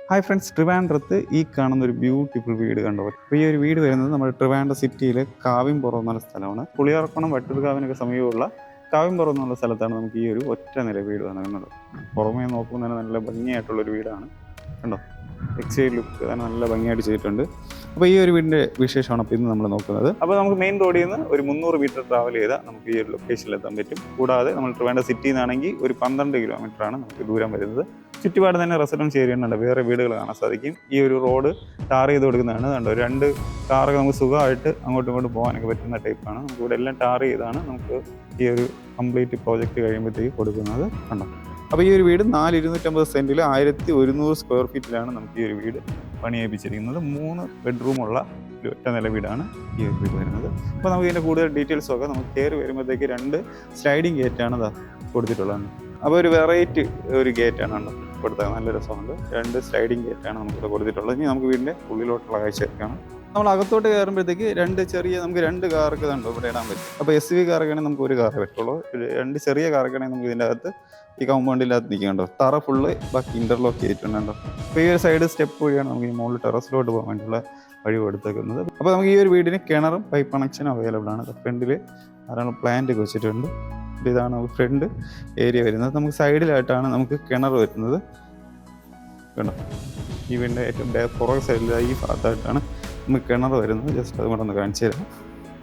Hi friends, ട്രിവാൻഡ്രത്ത് ഈ കാണുന്ന ഒരു ബ്യൂട്ടിഫുൾ വീട് കണ്ടോ. അപ്പോൾ ഈ ഒരു വീട് വരുന്നത് നമ്മുടെ ട്രിവാൻഡ്രം സിറ്റിയിലെ കാവിംപുറം എന്നുള്ള സ്ഥലമാണ്. പുളിയറക്കണം വട്ടിയൂർക്കാവിനൊക്കെ സമീപമുള്ള കാവിംപുറം എന്നുള്ള സ്ഥലത്താണ് നമുക്ക് ഈ ഒരു ഒറ്റ നില വീട് വന്നിരുന്നത്. പുറമേ നോക്കുമ്പോൾ തന്നെ നല്ല ഭംഗിയായിട്ടുള്ളൊരു വീടാണ് കണ്ടോ. എക്സ്റ്റീരിയർ ലുക്ക് തന്നെ നല്ല ഭംഗിയായിട്ട് ചെയ്തിട്ടുണ്ട്. അപ്പോൾ ഈ ഒരു വീടിൻ്റെ വിശേഷമാണ് അപ്പോൾ ഇന്ന് നമ്മൾ നോക്കുന്നത്. അപ്പോൾ നമുക്ക് മെയിൻ റോഡിൽ നിന്ന് ഒരു 300 മീറ്റർ ട്രാവൽ ചെയ്താൽ നമുക്ക് ഈ ഒരു ലൊക്കേഷനിൽ എത്താൻ പറ്റും. കൂടാതെ നമ്മൾ ട്രിവാൻഡ്രം സിറ്റിയിൽ നിന്നാണെങ്കിൽ ഒരു 12 കിലോമീറ്ററാണ് നമുക്ക് ദൂരം വരുന്നത്. ചുറ്റുപാട് തന്നെ റെസിഡൻസ് ഏരിയ ഉണ്ട്, വേറെ വീടുകൾ കാണാൻ സാധിക്കും. ഈ ഒരു റോഡ് ടാർ ചെയ്ത് കൊടുക്കുന്നതാണ്. കണ്ടോ, 2 കാറൊക്കെ നമുക്ക് സുഖമായിട്ട് അങ്ങോട്ടും ഇങ്ങോട്ടും പോകാനൊക്കെ പറ്റുന്ന ടൈപ്പാണ്. നമുക്ക് ഇവിടെ എല്ലാം ടാർ ചെയ്താണ് നമുക്ക് ഈ ഒരു കംപ്ലീറ്റ് പ്രോജക്റ്റ് കഴിയുമ്പോഴത്തേക്ക് കൊടുക്കുന്നത് കണ്ടോ. അപ്പോൾ ഈ ഒരു വീട് 4,250 സെൻറ്റിൽ 1,100 സ്ക്വയർ ഫീറ്റിലാണ് നമുക്ക് ഈ ഒരു വീട് പണിയേൽപ്പിച്ചിരിക്കുന്നത്. 3 ബെഡ്റൂമുള്ള ഒരു ഒറ്റ നില വീടാണ് ഈ ഒരു വീട് വരുന്നത്. അപ്പോൾ നമുക്ക് ഇതിൻ്റെ കൂടുതൽ ഡീറ്റെയിൽസൊക്കെ നമുക്ക് കയറി വരുമ്പോഴത്തേക്ക് 2 സ്ലൈഡിങ് ഗേറ്റാണ് കൊടുത്തിട്ടുള്ളത്. അപ്പോൾ ഒരു വെറൈറ്റി ഒരു ഗേറ്റാണ് കൊടുത്തത്, നല്ല രസമുണ്ട്. 2 സ്ലൈഡിങ് ഗേറ്റാണ് നമുക്കിവിടെ കൊടുത്തിട്ടുള്ളത്. ഇനി നമുക്ക് വീടിൻ്റെ ഉള്ളിലോട്ടുള്ള കാഴ്ചയൊക്കെയാണ്. നമ്മൾ അകത്തോട്ട് കയറുമ്പോഴത്തേക്ക് 2 കാറൊക്കെ കണ്ടോ ഇവിടെ ഇടാൻ പറ്റും. അപ്പോൾ SUV കാറൊക്കെ ആണെങ്കിൽ നമുക്ക് ഒരു കാറേ പറ്റുള്ളൂ. 2 ചെറിയ കാറൊക്കെ ആണെങ്കിൽ നമുക്ക് ഇതിൻ്റെ അകത്ത് ഈ കോമ്പൗണ്ടിനകത്ത് നിൽക്കുന്നുണ്ടോ. തറ ഫുള്ള് ബാക്കി ഇൻ്റർലോക്ക് ചെയ്തിട്ടുണ്ടോ. അപ്പോൾ ഈ ഒരു സൈഡ് സ്റ്റെപ്പ് വഴിയാണ് നമുക്ക് ഈ മുകളിൽ ടെറസിലോട്ട് പോകാൻ വേണ്ടിയുള്ള വഴി കൊടുത്തേക്കുന്നത്. അപ്പോൾ നമുക്ക് ഈ ഒരു വീടിന് കിണറും പൈപ്പ് കണക്ഷനും അവൈലബിൾ ആണ്. ഫ്രണ്ടിൽ ധാരാളം പ്ലാന്റ് ഒക്കെ വെച്ചിട്ടുണ്ട്. ഇതാണ് നമുക്ക് ഫ്രണ്ട് ഏരിയ വരുന്നത്. നമുക്ക് സൈഡിലായിട്ടാണ് നമുക്ക് കിണർ വരുന്നത് കണ്ടോ. ഈ വീടിൻ്റെ ഏറ്റവും പുറകെ സൈഡിൽ ഈ ഭാഗത്തായിട്ടാണ് നമുക്ക് കിണർ വരുന്നത്. ജസ്റ്റ് അതുകൊണ്ട് ഒന്ന് കാണിച്ചു തരാം.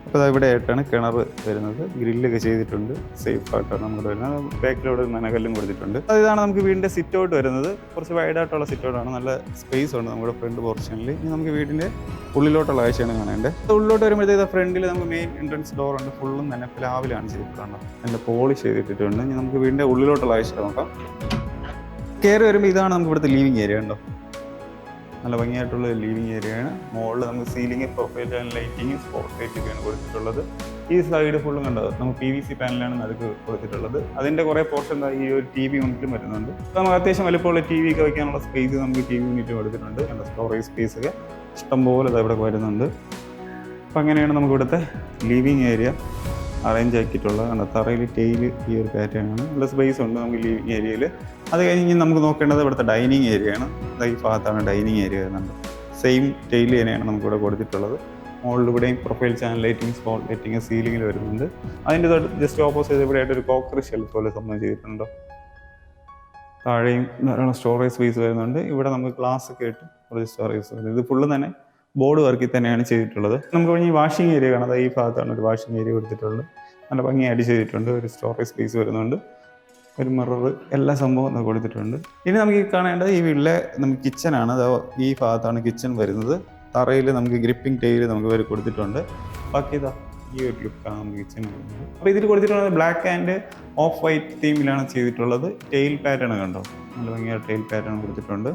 അപ്പോൾ ഇവിടെ ആയിട്ടാണ് കിണർ വരുന്നത്. ഗ്രില്ലൊക്കെ ചെയ്തിട്ടുണ്ട്, സേഫ് ആയിട്ടാണ് നമുക്ക് വരുന്നത്. ബാക്കിലോട് നനകല്ലും കൊടുത്തിട്ടുണ്ട്. ഇതാണ് നമുക്ക് വീടിൻ്റെ സിറ്റ് ഔട്ട് വരുന്നത്. കുറച്ച് വൈഡായിട്ടുള്ള സിറ്റ് ഔട്ടാണ്, നല്ല സ്പേസ് ഉണ്ട് നമ്മുടെ ഫ്രണ്ട് പോർഷനിൽ. ഇനി നമുക്ക് വീടിൻ്റെ ഉള്ളിലോട്ടുള്ള കാഴ്ചയാണ് കാണേണ്ടത്. ഉള്ളിലോട്ട് വരുമ്പോഴത്തേക്ക് ഫ്രണ്ടിൽ നമുക്ക് മെയിൻ എൻട്രൻസ് ഡോർ ഉണ്ട്. ഫുള്ളും തന്നെ പ്ലാവിലാണ് ചെയ്തിട്ടുണ്ടോ, നല്ല പോളിഷ് ചെയ്തിട്ടുണ്ട്. ഇനി നമുക്ക് വീടിൻ്റെ ഉള്ളിലോട്ടുള്ള കാഴ്ച നോക്കാം. കയറി വരുമ്പോൾ ഇതാണ് നമുക്ക് ഇവിടുത്തെ ലീവിങ് ഏരിയ ഉണ്ടോ. നല്ല ഭംഗിയായിട്ടുള്ള ലീവിങ് ഏരിയയാണ്. മുകളിൽ നമുക്ക് സീലിംഗ്, പ്രൊഫൈൽ ലൈറ്റിങ്, സ്പോട്ട് ലൈറ്റൊക്കെയാണ് കൊടുത്തിട്ടുള്ളത്. ഈ സൈഡ് ഫുള്ളും കണ്ടത് നമുക്ക് PVC പാനലാണ് നടുക്ക് കൊടുത്തിട്ടുള്ളത്. അതിൻ്റെ കുറേ പോർഷൻ ഈ ഒരു TV യൂണിറ്റും വരുന്നുണ്ട്. അപ്പോൾ നമുക്ക് അത്യാവശ്യം വലിപ്പമുള്ള TV ഒക്കെ വയ്ക്കാനുള്ള സ്പേസ് നമുക്ക് TV യൂണിറ്റ് കൊടുത്തിട്ടുണ്ട്. കണ്ട സ്റ്റോറേജ് സ്പേസ് ഒക്കെ ഇഷ്ടംപോലെ ഇവിടെ വരുന്നുണ്ട്. അപ്പോൾ അങ്ങനെയാണ് നമുക്ക് ഇവിടുത്തെ ലീവിങ് ഏരിയ അറേഞ്ച് ആക്കിയിട്ടുള്ളത്. കണ്ട തറയിൽ ടൈൽ ഈ ഒരു പാറ്റേൺ ആണ്. നല്ല സ്പേസ് ഉണ്ട് നമുക്ക് ലീവിങ് ഏരിയയിൽ. അത് കഴിഞ്ഞ് നമുക്ക് നോക്കേണ്ടത് ഇവിടുത്തെ ഡൈനിങ് ഏരിയയാണ്. ഈ ഭാഗത്താണ് ഡൈനിങ് ഏരിയ വരുന്നുണ്ട്. സെയിം ടൈൽ തന്നെയാണ് നമുക്കിവിടെ കൊടുത്തിട്ടുള്ളത്. മുകളിലൂടെയും profile channel lighting, spot lighting സീലിംഗിൽ വരുന്നുണ്ട്. അതിൻ്റെ ജസ്റ്റ് ഓപ്പോസിറ്റ് ഇവിടെ ആയിട്ട് ഒരു കോക്കറി ഷെൽഫ് പോലെ സംഭവം ചെയ്തിട്ടുണ്ടോ. താഴെയും ധാരാളം സ്റ്റോറേജ് സ്പേസ് വരുന്നുണ്ട്. ഇവിടെ നമുക്ക് ഗ്ലാസ് ഒക്കെ ഇട്ട് കുറച്ച് സ്റ്റോറേജ് വരുന്നത്. ഇത് ഫുള്ള് തന്നെ ബോർഡ് വർക്കിൽ തന്നെയാണ് ചെയ്തിട്ടുള്ളത്. നമുക്ക് ഈ വാഷിംഗ് ഏരിയ കാണാം. ഈ ഭാഗത്താണ് ഒരു വാഷിംഗ് ഏരിയ കൊടുത്തിട്ടുള്ളത്. നല്ല ഭംഗിയായിട്ട് ചെയ്തിട്ടുണ്ട്. ഒരു സ്റ്റോറേജ് സ്പേസ് വരുന്നുണ്ട്, ഒരു മിറർ, എല്ലാ സംഭവം കൊടുത്തിട്ടുണ്ട്. ഇനി നമുക്ക് ഈ കാണേണ്ടത് ഈ വീട്ടിലെ നമുക്ക് കിച്ചനാണ്. ഈ ഭാഗത്താണ് കിച്ചൺ വരുന്നത്. തറയിൽ നമുക്ക് ഗ്രിപ്പിംഗ് ടൈൽ നമുക്ക് കൊടുത്തിട്ടുണ്ട്. ബാക്കി ഈ ഒരു ലുക്കാണ് നമുക്ക് കിച്ചൺ വരുന്നത്. അപ്പോൾ ഇതിൽ കൊടുത്തിട്ടുള്ളത് ബ്ലാക്ക് ആൻഡ് ഓഫ് വൈറ്റ് തീമിലാണ് ചെയ്തിട്ടുള്ളത്. ടെയിൽ പാറ്റേൺ കണ്ടോ, നല്ല ഭംഗിയായിട്ട് ടെയിൽ പാറ്റേൺ കൊടുത്തിട്ടുണ്ട്.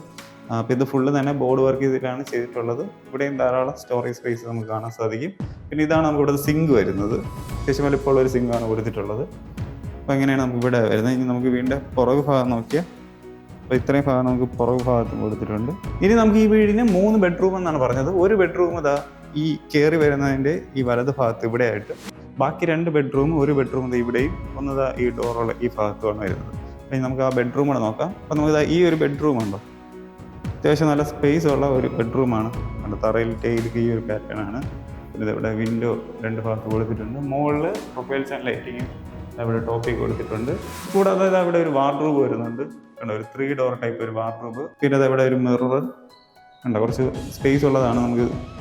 അപ്പോൾ ഇത് ഫുള്ള് തന്നെ ബോർഡ് വർക്ക് ചെയ്തിട്ടാണ് ചെയ്തിട്ടുള്ളത്. ഇവിടെയും ധാരാളം സ്റ്റോറേജ് സ്പേസ് നമുക്ക് കാണാൻ സാധിക്കും. പിന്നെ ഇതാണ് നമുക്ക് ഇവിടെ സിങ്ക് വരുന്നത്. അത്യാവശ്യം വലിപ്പമുള്ള ഒരു സിങ്കാണ് കൊടുത്തിട്ടുള്ളത്. അപ്പോൾ എങ്ങനെയാണ് നമുക്ക് ഇവിടെ വരുന്നത്. ഇനി നമുക്ക് വീടിൻ്റെ പുറകു ഭാഗം നോക്കിയാൽ അപ്പോൾ ഇത്രയും ഭാഗം നമുക്ക് പുറകു ഭാഗത്തും കൊടുത്തിട്ടുണ്ട്. ഇനി നമുക്ക് ഈ വീടിന് 3 ബെഡ്റൂം എന്നാണ് പറഞ്ഞത്. ഒരു ബെഡ്റൂം ഈ കയറി വരുന്നതിൻ്റെ ഈ വലത് ഭാഗത്ത് ഇവിടെ ആയിട്ട്, ബാക്കി 2 ബെഡ്റൂം, ഒരു ബെഡ്റൂം ഇവിടെയും, ഒന്ന് ഈ ഡോറുള്ള ഈ ഭാഗത്തുമാണ് വരുന്നത്. അപ്പോൾ നമുക്ക് ആ ബെഡ്റൂം കൂടെ നോക്കാം. അപ്പോൾ നമുക്ക് ഈ ഒരു ബെഡ്റൂം ഉണ്ടോ, അത്യാവശ്യം നല്ല സ്പേസ് ഉള്ള ഒരു ബെഡ്റൂമാണ്. തറയിൽ ടൈലൊക്കെ ഈ ഒരു പാറ്റേൺ ആണ്. പിന്നെ ഇവിടെ വിൻഡോ 2 ഭാഗത്ത് കൊടുത്തിട്ടുണ്ട്. മുകളിൽ പ്രൊഫൈൽ ചാനൽ ലൈറ്റിങ് ഇവിടെ ടോപ്പിൽ കൊടുത്തിട്ടുണ്ട്. കൂടാതെ അവിടെ ഒരു വാർഡ്രോബ് വരുന്നുണ്ട്. കണ്ടോ, ഒരു 3 ഡോർ ടൈപ്പ് ഒരു വാർഡ്രോബ്. പിന്നെ അതവിടെ ഒരു മിറർ കണ്ടോ, കുറച്ച് സ്പേസ് ഉള്ളതാണ്.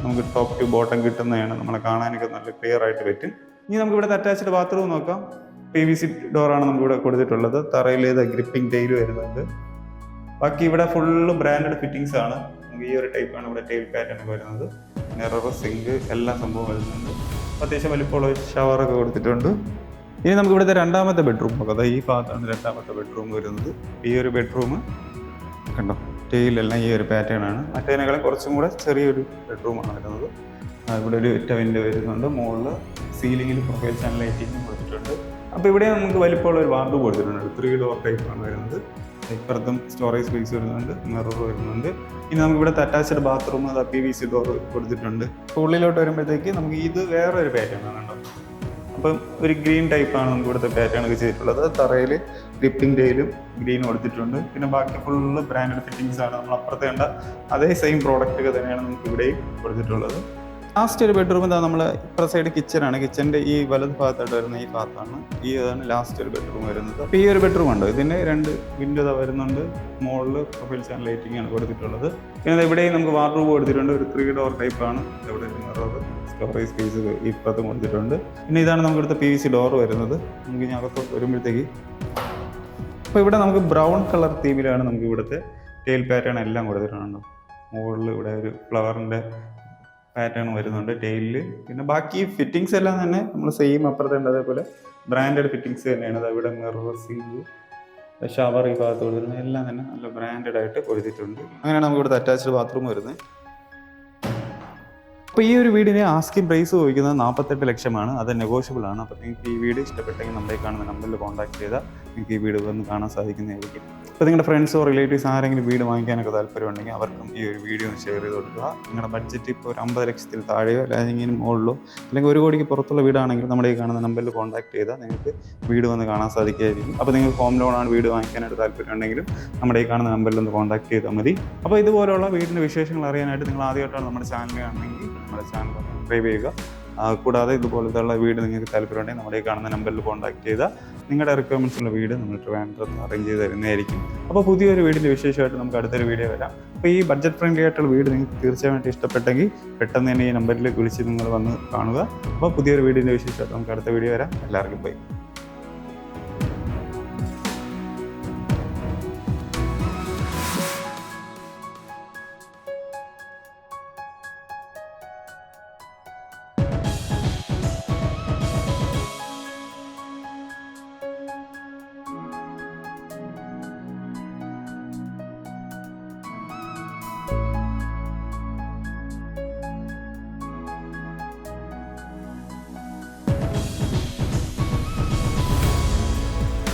നമുക്ക് ടോപ്പ് ടു ബോട്ടം കിട്ടുന്നതാണ്. നമ്മളെ കാണാനൊക്കെ നല്ല ക്ലിയർ ആയിട്ട് പറ്റും. ഇനി നമുക്ക് ഇവിടെ അറ്റാച്ച്ഡ് ബാത്റൂം നോക്കാം. PVC ഡോറാണ് നമുക്കിവിടെ കൊടുത്തിട്ടുള്ളത്. തറയിൽ ഗ്രിപ്പിംഗ് ടൈൽ വരുന്നുണ്ട്. ബാക്കി ഇവിടെ ഫുള്ള് ബ്രാൻഡഡ് ഫിറ്റിങ്സ് ആണ്. നമുക്ക് ഈ ഒരു ടൈപ്പാണ് ഇവിടെ ടൈൽ പാറ്റേൺ വരുന്നത്. മിറർ, സിങ്ക്, എല്ലാ സംഭവം വരുന്നുണ്ട്. അത്യാവശ്യം വലിപ്പമുള്ള ഷവറൊക്കെ കൊടുത്തിട്ടുണ്ട്. ഇനി നമുക്ക് ഇവിടുത്തെ 2ാമത്തെ ബെഡ്റൂം നോക്കാം. ഈ ഭാഗത്താണ് 2ാമത്തെ ബെഡ്റൂം വരുന്നത്. ഈ ഒരു ബെഡ്റൂം കണ്ടോ, ടൈലെല്ലാം ഈ ഒരു പാറ്റേൺ ആണ്. മറ്റേതിനേക്കാളും കുറച്ചും കൂടെ ചെറിയൊരു ബെഡ്റൂമാണ് വരുന്നത്. ഇവിടെ ഒരു ടെവിൻ്റെ വരുന്നുണ്ട്. മുകളിൽ സീലിംഗിൽ പ്രൊഫൈൽ ചാനൽ ലൈറ്റിംഗ് കൊടുത്തിട്ടുണ്ട്. അപ്പോൾ ഇവിടെ നമുക്ക് വലിപ്പമുള്ള ഒരു വാർഡ്രോബ് കൊടുത്തിട്ടുണ്ട്. 3 ഡോർ ടൈപ്പാണ് വരുന്നത്. ഇപ്പുറത്തും സ്റ്റോറേജ് സ്പേസ് വരുന്നുണ്ട്, മിറർ വരുന്നുണ്ട്. ഇനി നമുക്ക് ഇവിടെ അറ്റാച്ച്ഡ് ബാത്റൂം PVC ഡോർ കൊടുത്തിട്ടുണ്ട്. ഉള്ളിലോട്ട് വരുമ്പോഴത്തേക്ക് നമുക്ക് ഇത് വേറെ ഒരു പാറ്റേൺ ആണ് കേട്ടോ. അപ്പം ഒരു ഗ്രീൻ ടൈപ്പാണ് നമുക്ക് ഇവിടുത്തെ പാറ്റേൺ ഒക്കെ ചെയ്തിട്ടുള്ളത്. തറയിൽ ലിഫ്റ്റിംഗ് ടൈലും ഗ്രീൻ കൊടുത്തിട്ടുണ്ട്. പിന്നെ ബാക്കി ഫുള്ള് ബ്രാൻഡഡ് ഫിറ്റിങ്സ് ആണ്. നമ്മൾ അപ്പുറത്തെ കണ്ട അതേ സെയിം പ്രോഡക്റ്റ് ഒക്കെ തന്നെയാണ് നമുക്ക് ഇവിടെയും കൊടുത്തിട്ടുള്ളത്. ലാസ്റ്റ് ഒരു ബെഡ്റൂം ഇതാ നമ്മൾ ഇപ്പുറ സൈഡ് കിച്ചണാണ്. കിച്ചൻ്റെ ഈ വലത് ഭാഗത്തായിട്ട് വരുന്ന ഈ ഭാഗത്താണ് ഇതാണ് ലാസ്റ്റ് ഒരു ബെഡ്റൂം വരുന്നത്. അപ്പോൾ ഈ ഒരു ബെഡ്റൂം ഉണ്ടോ, ഇതിന് 2 വിൻഡോ വരുന്നുണ്ട്. മുകളിൽ പ്രൊഫൈൽ ചാനൽ ലൈറ്റിംഗ് ആണ് കൊടുത്തിട്ടുള്ളത്. പിന്നെ ഇവിടെയും നമുക്ക് വാർഡ്രോബ് കൊടുത്തിട്ടുണ്ട്. ഒരു 3 ഡോർ ടൈപ്പാണ്. ഇവിടെ മിറർ സ്റ്റോറേജ് സ്പേസ് ഇപ്പുറത്തും കൊടുത്തിട്ടുണ്ട്. പിന്നെ ഇതാണ് നമുക്ക് ഇവിടുത്തെ PVC ഡോർ വരുന്നത്. നമുക്ക് ഇനി അകത്തോട്ട് വരുമ്പോഴത്തേക്ക് അപ്പോൾ ഇവിടെ നമുക്ക് ബ്രൗൺ കളർ തീമിലാണ് നമുക്ക് ഇവിടുത്തെ ടെയിൽ പാറ്റേൺ എല്ലാം കൊടുത്തിട്ടുണ്ട്. മുകളിൽ ഇവിടെ ഒരു ഫ്ലവറിൻ്റെ പാറ്റേൺ വരുന്നുണ്ട് ടെയിലിൽ. പിന്നെ ബാക്കി ഫിറ്റിങ്സ് എല്ലാം തന്നെ നമ്മൾ സെയിം അപ്പുറത്തെ ഉണ്ട് അതേപോലെ ബ്രാൻഡഡ് ഫിറ്റിങ്സ് തന്നെയാണ്. അത് ഇവിടെ മിറർ സിങ്ക് ഷവർ ഈ ഭാഗത്ത് കൊടുത്തിട്ടുണ്ട്. എല്ലാം തന്നെ നല്ല ബ്രാൻഡഡ് ആയിട്ട് കൊടുത്തിട്ടുണ്ട്. അങ്ങനെയാണ് നമുക്ക് ഇവിടുത്തെ അറ്റാച്ച്ഡ് ബാത്റൂം വരുന്നത്. അപ്പോൾ ഈ ഒരു വീടിന് ആസ്കിംഗ് പ്രൈസ് ചോദിക്കുന്നത് 48 ലക്ഷമാണ്. അത് നെഗോഷ്യബിൾ ആണ്. അപ്പോൾ നിങ്ങൾക്ക് ഈ വീട് ഇഷ്ടപ്പെട്ടെങ്കിൽ നമ്മളെ കാണുന്ന നമ്പറിൽ കോൺടാക്ട് ചെയ്താൽ നിങ്ങൾക്ക് ഈ വീട് വന്ന് കാണാൻ സാധിക്കുന്നതായിരിക്കും. അപ്പോൾ നിങ്ങളുടെ ഫ്രണ്ട്സോ റിലേറ്റീവ്സ് ആരെങ്കിലും വീട് വാങ്ങിക്കാനൊക്കെ താല്പര്യമുണ്ടെങ്കിൽ അവർക്കും ഈ ഒരു വീഡിയോ ഒന്ന് ഷെയർ ചെയ്ത് കൊടുക്കുക. നിങ്ങളുടെ ബഡ്ജറ്റ് ഇപ്പോൾ ഒരു 50 ലക്ഷത്തിൽ താഴെയോ അല്ലെങ്കിൽ മുകളിലോ അല്ലെങ്കിൽ 1 കോടിക്ക് പുറത്തുള്ള വീടാണെങ്കിൽ നമ്മുടെ ഈ കാണുന്ന നമ്പറിൽ കോൺടാക്ട് ചെയ്താൽ നിങ്ങൾക്ക് വീട് വന്ന് കാണാൻ സാധിക്കുകയായിരിക്കും. അപ്പോൾ നിങ്ങൾക്ക് ഹോം ലോണാണ് വീട് വാങ്ങിക്കാനായിട്ട് താല്പര്യമുണ്ടെങ്കിലും നമ്മുടെ ഈ കാണുന്ന നമ്പറിൽ ഒന്ന് കോൺടാക്ട് ചെയ്താൽ മതി. അപ്പോൾ ഇതുപോലുള്ള വീടിൻ്റെ വിശേഷങ്ങൾ അറിയാനായിട്ട് നിങ്ങൾ ആദ്യമായിട്ടാണ് നമ്മുടെ ചാനൽ കാണുന്നെങ്കിൽ നമ്മുടെ ചാനൽ സബ്സ്ക്രൈബ് ചെയ്യുക. കൂടാതെ ഇതുപോലത്തുള്ള വീട് നിങ്ങൾക്ക് താല്പര്യമുണ്ടെങ്കിൽ നമ്മുടെ ഈ കാണുന്ന നമ്പറിൽ കോൺടാക്ട് ചെയ്താൽ നിങ്ങളുടെ റിക്വയർമെൻറ്റ്സുള്ള വീട് നമ്മൾ ട്രിവാൻഡ്രത്ത് അറേഞ്ച് ചെയ്ത് തരുന്നതായിരിക്കും. അപ്പോൾ പുതിയൊരു വീടിൻ്റെ വിശേഷമായിട്ട് നമുക്ക് അടുത്തൊരു വീഡിയോ വരാം. അപ്പോൾ ഈ ബഡ്ജറ്റ് ഫ്രണ്ട്ലി ആയിട്ടുള്ള വീട് നിങ്ങൾക്ക് തീർച്ചയായിട്ടും ഇഷ്ടപ്പെട്ടെങ്കിൽ പെട്ടെന്ന് തന്നെ ഈ നമ്പറിലേക്ക് വിളിച്ച് നിങ്ങൾ വന്ന് കാണുക. അപ്പോൾ പുതിയൊരു വീടിൻ്റെ വിശേഷമായിട്ട് നമുക്ക് അടുത്ത വീഡിയോ വരാം. എല്ലാവർക്കും ബൈ.